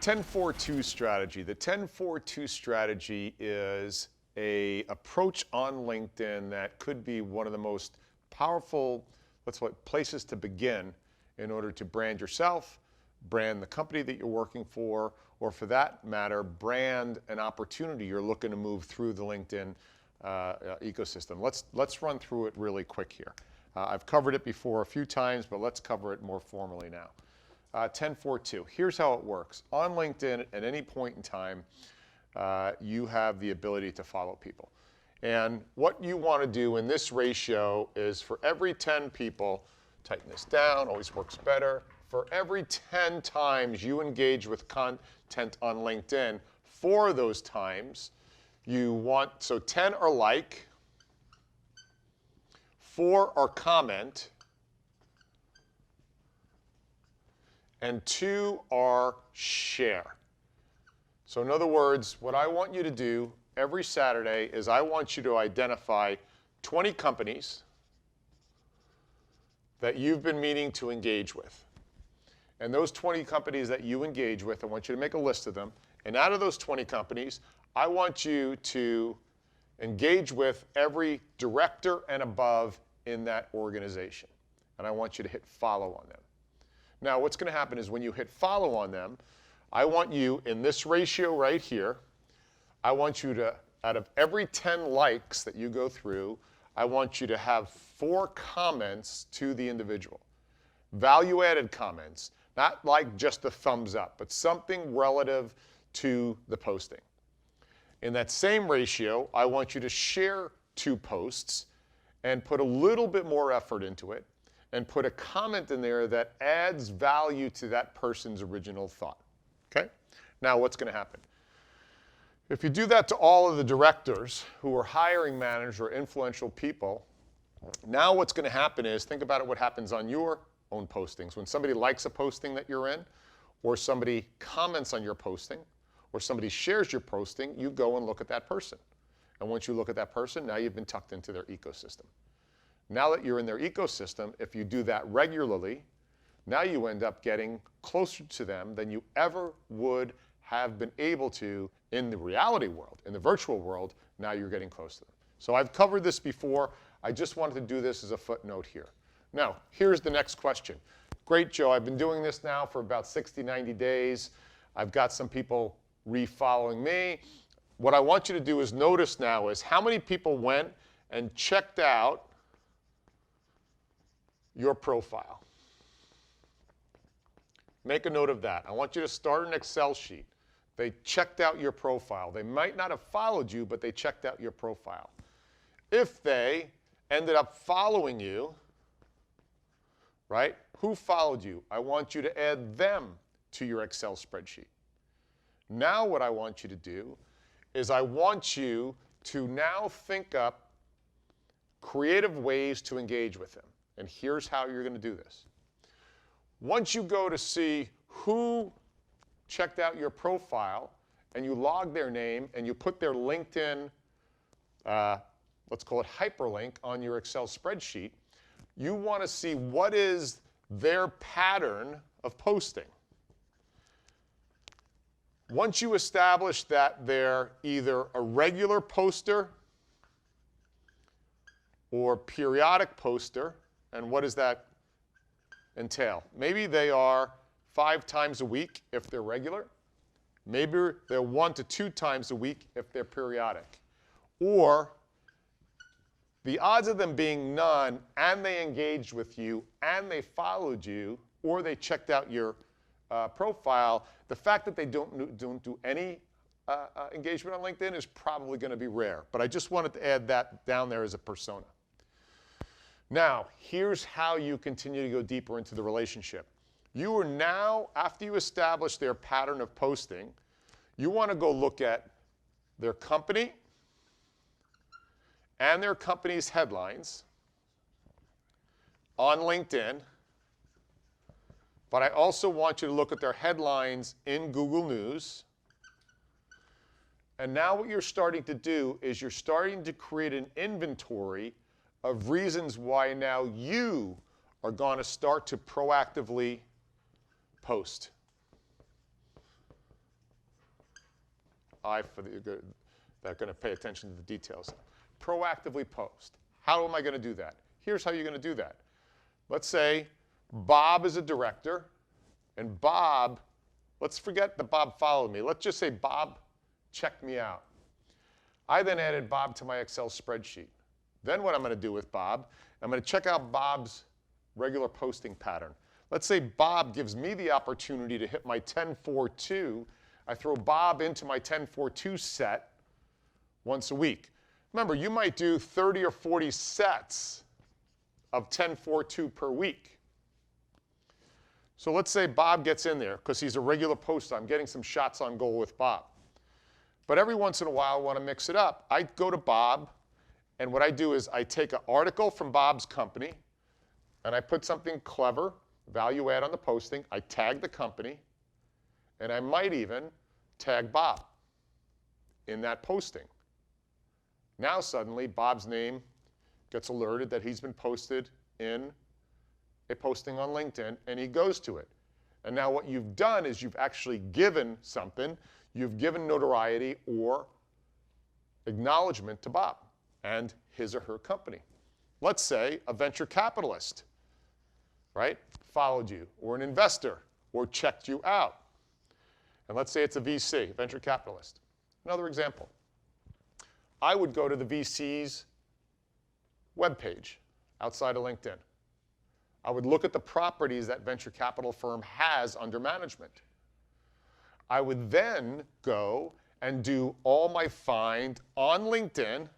10-4-2 strategy. The 10-4-2 strategy is an approach on LinkedIn that could be one of the most powerful, places to begin in order to brand yourself, brand the company that you're working for, or for that matter, brand an opportunity you're looking to move through the LinkedIn ecosystem. Let's run through it really quick here. I've covered it before a few times, but let's cover it more formally now. 10-4-2. Here's how it works. On LinkedIn, at any point in time, you have the ability to follow people. And what you want to do in this ratio is for every 10 people, tighten this down, always works better. For every 10 times you engage with content on LinkedIn, 4 of those times you want, so 10 are like, 4 are comment, and 2 are share. So in other words, what I want you to do every Saturday is I want you to identify 20 companies that you've been meaning to engage with. And those 20 companies that you engage with, I want you to make a list of them. And out of those 20 companies, I want you to engage with every director and above in that organization. And I want you to hit follow on them. Now, what's going to happen is when you hit follow on them, I want you, in this ratio right here, I want you to, out of every 10 likes that you go through, I want you to have 4 comments to the individual. Value-added comments, not like just a thumbs up, but something relative to the posting. In that same ratio, I want you to share 2 posts and put a little bit more effort into it and put a comment in there that adds value to that person's original thought. Okay? Now, what's going to happen? If you do that to all of the directors who are hiring managers or influential people, now what's going to happen is, think about it, what happens on your own postings. When somebody likes a posting that you're in, or somebody comments on your posting, or somebody shares your posting, you go and look at that person. And once you look at that person, now you've been tucked into their ecosystem. Now that you're in their ecosystem, if you do that regularly, now you end up getting closer to them than you ever would have been able to in the reality world. In the virtual world, now you're getting close to them. So I've covered this before. I just wanted to do this as a footnote here. Now, here's the next question. Great, Joe. I've been doing this now for about 60, 90 days. I've got some people re-following me. What I want you to do is notice now is how many people went and checked out your profile. Make a note of that. I want you to start an Excel sheet. They checked out your profile. They might not have followed you, but they checked out your profile. If they ended up following you, right? Who followed you? I want you to add them to your Excel spreadsheet. Now what I want you to do is I want you to now think up creative ways to engage with them. And here's how you're going to do this. Once you go to see who checked out your profile and you log their name and you put their LinkedIn, let's call it hyperlink, on your Excel spreadsheet, you want to see what is their pattern of posting. Once you establish that they're either a regular poster or periodic poster, and what does that entail? Maybe they are 5 times a week if they're regular. Maybe they're 1 to 2 times a week if they're periodic. Or the odds of them being none, and they engaged with you, and they followed you, or they checked out your profile, the fact that they don't do any engagement on LinkedIn is probably going to be rare. But I just wanted to add that down there as a persona. Now, here's how you continue to go deeper into the relationship. You are now, after you establish their pattern of posting, you want to go look at their company and their company's headlines on LinkedIn. But I also want you to look at their headlines in Google News. And now what you're starting to do is you're starting to create an inventory of reasons why now you are going to start to proactively post. eye for the good, that are going to pay attention to the details. Proactively post. How am I going to do that? Here's how you're going to do that. Let's say Bob is a director, and Bob, let's forget that Bob followed me. Let's just say Bob checked me out. I then added Bob to my Excel spreadsheet. Then what I'm going to do with Bob, I'm going to check out Bob's regular posting pattern. Let's say Bob gives me the opportunity to hit my 10-4-2. I throw Bob into my 10-4-2 set once a week. Remember, you might do 30 or 40 sets of 10-4-2 per week. So let's say Bob gets in there because he's a regular poster. I'm getting some shots on goal with Bob. But every once in a while, I want to mix it up. I go to Bob, and what I do is I take an article from Bob's company, and I put something clever, value add on the posting. I tag the company, and I might even tag Bob in that posting. Now suddenly, Bob's name gets alerted that he's been posted in a posting on LinkedIn, and he goes to it. And now what you've done is you've actually given something. You've given notoriety or acknowledgement to Bob and his or her company. Let's say a venture capitalist, right, followed you, or an investor, or checked you out. And let's say it's a VC, venture capitalist. Another example. I would go to the VC's webpage outside of LinkedIn. I would look at the properties that venture capital firm has under management. I would then go and do all my find on LinkedIn,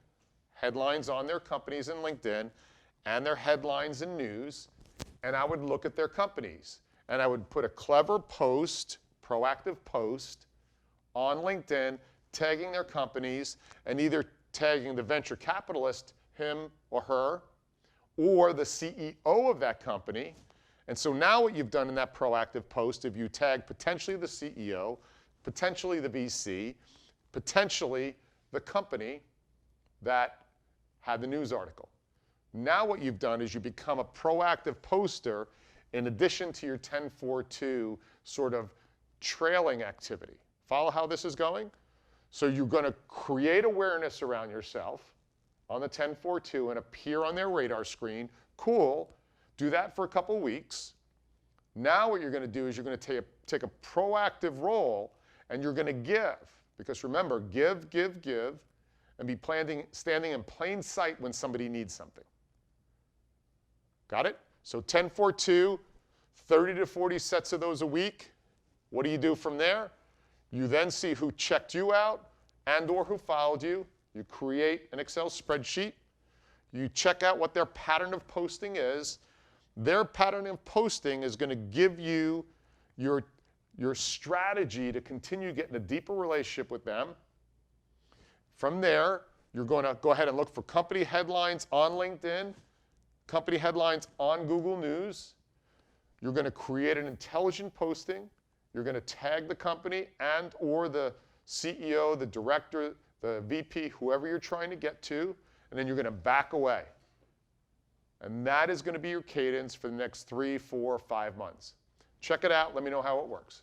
headlines on their companies in LinkedIn, and their headlines in news, and I would look at their companies. And I would put a clever post, proactive post, on LinkedIn, tagging their companies, and either tagging the venture capitalist, him or her, or the CEO of that company. And so now what you've done in that proactive post, if you tag potentially the CEO, potentially the VC, potentially the company that had the news article. Now what you've done is you become a proactive poster in addition to your 10-4-2 sort of trailing activity. Follow how this is going? So you're going to create awareness around yourself on the 10-4-2 and appear on their radar screen. Cool. Do that for a couple weeks. Now what you're going to do is you're going to take a proactive role, and you're going to give. Because remember, give, and be standing in plain sight when somebody needs something. Got it? So 10-4-2, 30 to 40 sets of those a week. What do you do from there? You then see who checked you out and or who followed you. You create an Excel spreadsheet. You check out what their pattern of posting is. Their pattern of posting is going to give you your strategy to continue getting a deeper relationship with them. From there, you're going to go ahead and look for company headlines on LinkedIn, company headlines on Google News. You're going to create an intelligent posting. You're going to tag the company and or the CEO, the director, the VP, whoever you're trying to get to, and then you're going to back away. And that is going to be your cadence for the next 3, 4, 5 months. Check it out. Let me know how it works.